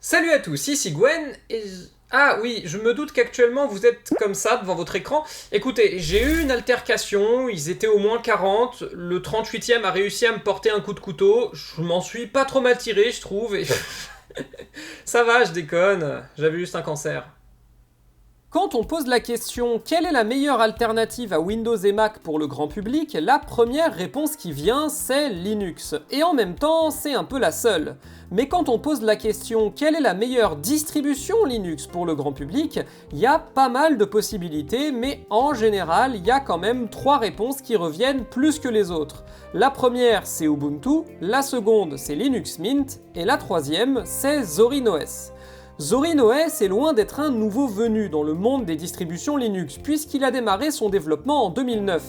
Salut à tous, ici Gwen, et... Ah oui, je me doute qu'actuellement vous êtes comme ça devant votre écran. Écoutez, j'ai eu une altercation, ils étaient au moins 40, le 38e a réussi à me porter un coup de couteau, je m'en suis pas trop mal tiré je trouve, et... Ça va, je déconne, j'avais juste un cancer. Quand on pose la question quelle est la meilleure alternative à Windows et Mac pour le grand public, la première réponse qui vient c'est Linux. Et en même temps, c'est un peu la seule. Mais quand on pose la question quelle est la meilleure distribution Linux pour le grand public, il y a pas mal de possibilités, mais en général, il y a quand même 3 réponses qui reviennent plus que les autres. La première, c'est Ubuntu, la seconde, c'est Linux Mint, et la troisième, c'est Zorin OS. Zorin OS est loin d'être un nouveau venu dans le monde des distributions Linux, puisqu'il a démarré son développement en 2009.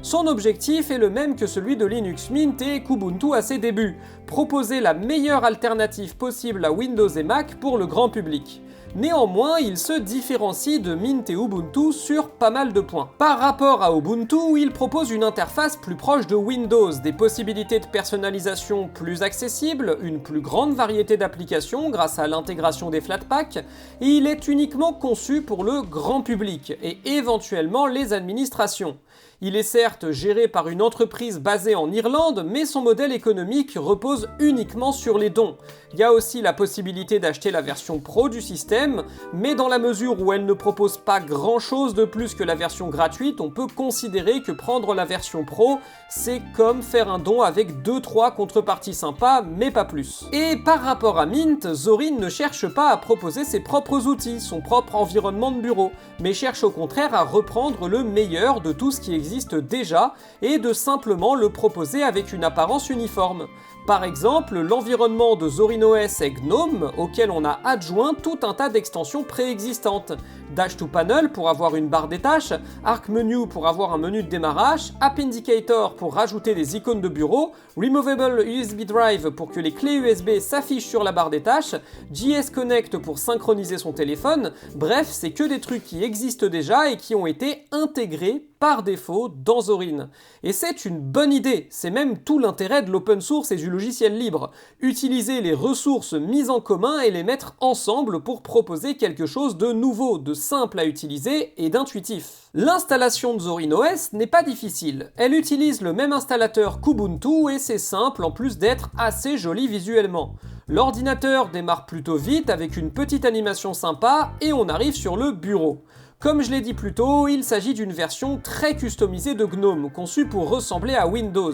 Son objectif est le même que celui de Linux Mint et Kubuntu à ses débuts, proposer la meilleure alternative possible à Windows et Mac pour le grand public. Néanmoins, il se différencie de Mint et Ubuntu sur pas mal de points. Par rapport à Ubuntu, il propose une interface plus proche de Windows, des possibilités de personnalisation plus accessibles, une plus grande variété d'applications grâce à l'intégration des Flatpak, et il est uniquement conçu pour le grand public, et éventuellement les administrations. Il est certes géré par une entreprise basée en Irlande, mais son modèle économique repose uniquement sur les dons. Il y a aussi la possibilité d'acheter la version pro du système, mais dans la mesure où elle ne propose pas grand chose de plus que la version gratuite, on peut considérer que prendre la version pro, c'est comme faire un don avec 2-3 contreparties sympas, mais pas plus. Et par rapport à Mint, Zorin ne cherche pas à proposer ses propres outils, son propre environnement de bureau, mais cherche au contraire à reprendre le meilleur de tout ce qui existe déjà et de simplement le proposer avec une apparence uniforme. Par exemple, l'environnement de Zorin OS est GNOME, auquel on a adjoint tout un tas d'extensions préexistantes. Dash to Panel pour avoir une barre des tâches, Arc Menu pour avoir un menu de démarrage, App Indicator pour rajouter des icônes de bureau, Removable USB Drive pour que les clés USB s'affichent sur la barre des tâches, JS Connect pour synchroniser son téléphone, bref, c'est que des trucs qui existent déjà et qui ont été intégrés par défaut dans Zorin. Et c'est une bonne idée, c'est même tout l'intérêt de l'open source et du logiciel libre. Utiliser les ressources mises en commun et les mettre ensemble pour proposer quelque chose de nouveau, de simple à utiliser et d'intuitif. L'installation de Zorin OS n'est pas difficile. Elle utilise le même installateur qu'Ubuntu et c'est simple en plus d'être assez joli visuellement. L'ordinateur démarre plutôt vite avec une petite animation sympa et on arrive sur le bureau. Comme je l'ai dit plus tôt, il s'agit d'une version très customisée de GNOME, conçue pour ressembler à Windows.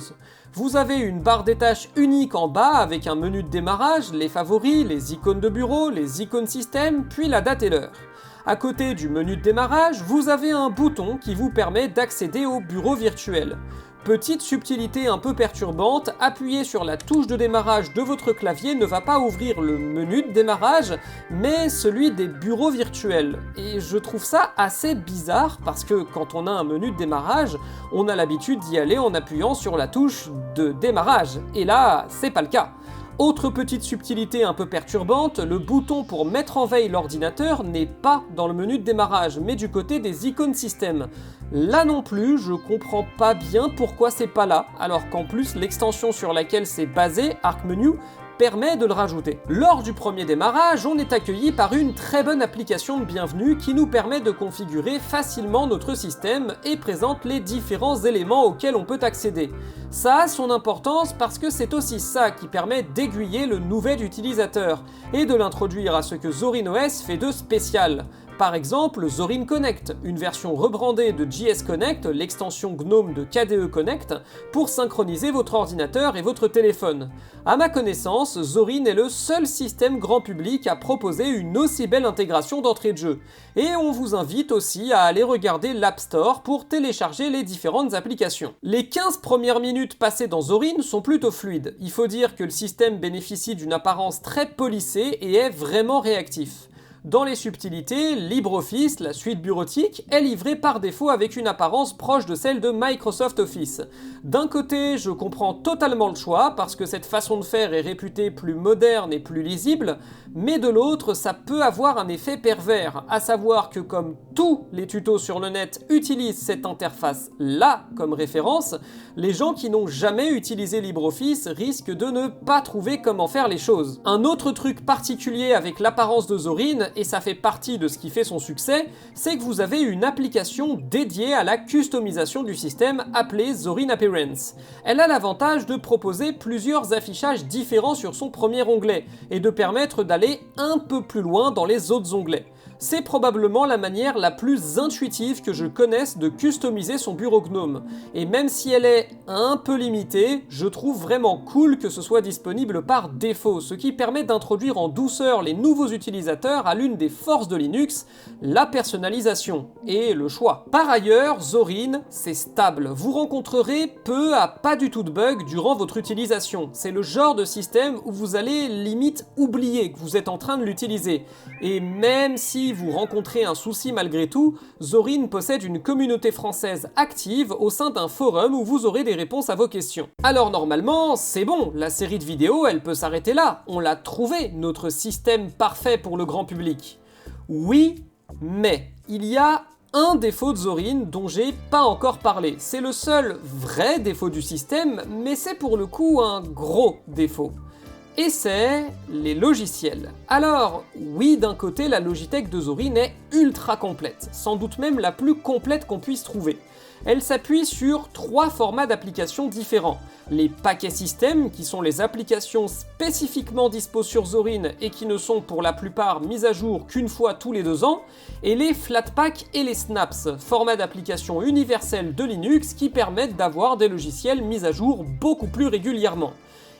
Vous avez une barre des tâches unique en bas avec un menu de démarrage, les favoris, les icônes de bureau, les icônes système, puis la date et l'heure. À côté du menu de démarrage, vous avez un bouton qui vous permet d'accéder au bureau virtuel. Petite subtilité un peu perturbante, appuyer sur la touche de démarrage de votre clavier ne va pas ouvrir le menu de démarrage, mais celui des bureaux virtuels. Et je trouve ça assez bizarre parce que quand on a un menu de démarrage, on a l'habitude d'y aller en appuyant sur la touche de démarrage. Et là, c'est pas le cas. Autre petite subtilité un peu perturbante, le bouton pour mettre en veille l'ordinateur n'est pas dans le menu de démarrage, mais du côté des icônes système. Là non plus, je comprends pas bien pourquoi c'est pas là, alors qu'en plus l'extension sur laquelle c'est basé, Arc Menu, permet de le rajouter. Lors du premier démarrage, on est accueilli par une très bonne application de bienvenue qui nous permet de configurer facilement notre système et présente les différents éléments auxquels on peut accéder. Ça a son importance parce que c'est aussi ça qui permet d'aiguiller le nouvel utilisateur et de l'introduire à ce que Zorin OS fait de spécial. Par exemple, Zorin Connect, une version rebrandée de JS Connect, l'extension GNOME de KDE Connect, pour synchroniser votre ordinateur et votre téléphone. À ma connaissance, Zorin est le seul système grand public à proposer une aussi belle intégration d'entrée de jeu. Et on vous invite aussi à aller regarder l'App Store pour télécharger les différentes applications. Les 15 premières minutes passées dans Zorin sont plutôt fluides. Il faut dire que le système bénéficie d'une apparence très polissée et est vraiment réactif. Dans les subtilités, LibreOffice, la suite bureautique, est livrée par défaut avec une apparence proche de celle de Microsoft Office. D'un côté, je comprends totalement le choix, parce que cette façon de faire est réputée plus moderne et plus lisible, mais de l'autre, ça peut avoir un effet pervers, à savoir que comme tous les tutos sur le net utilisent cette interface-là comme référence, les gens qui n'ont jamais utilisé LibreOffice risquent de ne pas trouver comment faire les choses. Un autre truc particulier avec l'apparence de Zorin, et ça fait partie de ce qui fait son succès, c'est que vous avez une application dédiée à la customisation du système appelée Zorin Appearance. Elle a l'avantage de proposer plusieurs affichages différents sur son premier onglet, et de permettre d'aller un peu plus loin dans les autres onglets. C'est probablement la manière la plus intuitive que je connaisse de customiser son bureau GNOME. Et même si elle est un peu limitée, je trouve vraiment cool que ce soit disponible par défaut, ce qui permet d'introduire en douceur les nouveaux utilisateurs à l'une des forces de Linux, la personnalisation et le choix. Par ailleurs, Zorin, c'est stable. Vous rencontrerez peu à pas du tout de bugs durant votre utilisation. C'est le genre de système où vous allez limite oublier que vous êtes en train de l'utiliser. Et même si vous rencontrez un souci malgré tout, Zorin possède une communauté française active au sein d'un forum où vous aurez des réponses à vos questions. Alors normalement, c'est bon, la série de vidéos, elle peut s'arrêter là. On l'a trouvé, notre système parfait pour le grand public. Oui, mais il y a un défaut de Zorin dont j'ai pas encore parlé. C'est le seul vrai défaut du système, mais c'est pour le coup un gros défaut. Et c'est les logiciels. Alors, oui, d'un côté, la Logitech de Zorin est ultra complète, sans doute même la plus complète qu'on puisse trouver. Elle s'appuie sur 3 formats d'applications différents. Les paquets système, qui sont les applications spécifiquement dispo sur Zorin et qui ne sont pour la plupart mises à jour qu'une fois tous les 2 ans, et les Flatpak et les Snaps, formats d'applications universels de Linux qui permettent d'avoir des logiciels mis à jour beaucoup plus régulièrement.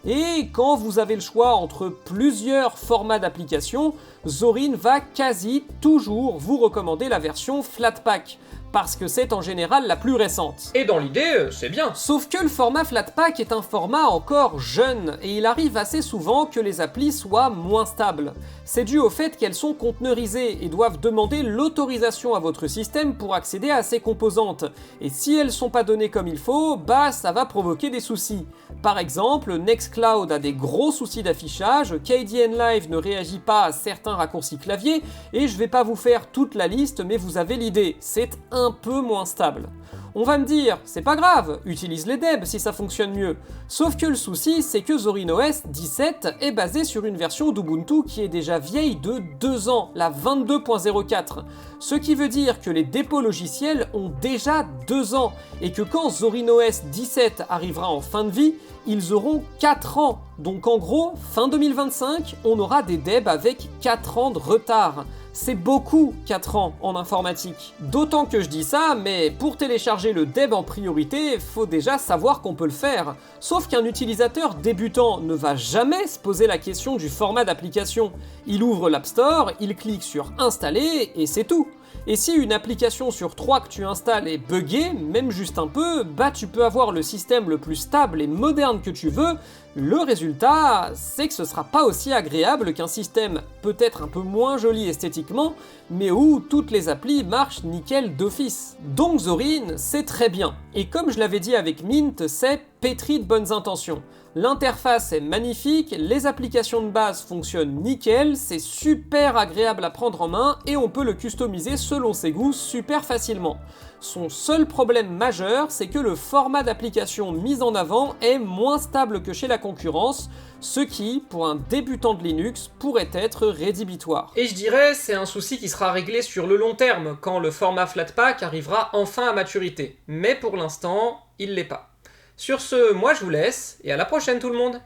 Et quand vous avez le choix entre plusieurs formats d'applications, Zorin va quasi toujours vous recommander la version Flatpak, parce que c'est en général la plus récente. Et dans l'idée, c'est bien. Sauf que le format Flatpak est un format encore jeune, et il arrive assez souvent que les applis soient moins stables. C'est dû au fait qu'elles sont conteneurisées et doivent demander l'autorisation à votre système pour accéder à ces composantes. Et si elles sont pas données comme il faut, bah ça va provoquer des soucis. Par exemple, Nextcloud a des gros soucis d'affichage, KDN Live ne réagit pas à certains raccourcis clavier, et je vais pas vous faire toute la liste, mais vous avez l'idée, c'est un peu moins stable. On va me dire, c'est pas grave, utilise les deb si ça fonctionne mieux. Sauf que le souci, c'est que Zorin OS 17 est basé sur une version d'Ubuntu qui est déjà vieille de 2 ans, la 22.04. Ce qui veut dire que les dépôts logiciels ont déjà 2 ans, et que quand Zorin OS 17 arrivera en fin de vie, ils auront 4 ans. Donc en gros, fin 2025, on aura des deb avec 4 ans de retard. C'est beaucoup 4 ans en informatique. D'autant que je dis ça, mais pour télécharger le deb en priorité, faut déjà savoir qu'on peut le faire. Sauf qu'un utilisateur débutant ne va jamais se poser la question du format d'application. Il ouvre l'App Store, il clique sur Installer et c'est tout. Et si une application sur 3 que tu installes est buggée, même juste un peu, bah tu peux avoir le système le plus stable et moderne que tu veux, le résultat, c'est que ce sera pas aussi agréable qu'un système peut-être un peu moins joli esthétiquement, mais où toutes les applis marchent nickel d'office. Donc Zorin, c'est très bien. Et comme je l'avais dit avec Mint, c'est pétri de bonnes intentions. L'interface est magnifique, les applications de base fonctionnent nickel, c'est super agréable à prendre en main et on peut le customiser selon ses goûts super facilement. Son seul problème majeur, c'est que le format d'application mis en avant est moins stable que chez la concurrence, ce qui, pour un débutant de Linux, pourrait être rédhibitoire. Et je dirais, c'est un souci qui sera réglé sur le long terme, quand le format Flatpak arrivera enfin à maturité. Mais pour l'instant, il l'est pas. Sur ce, moi je vous laisse, et à la prochaine tout le monde!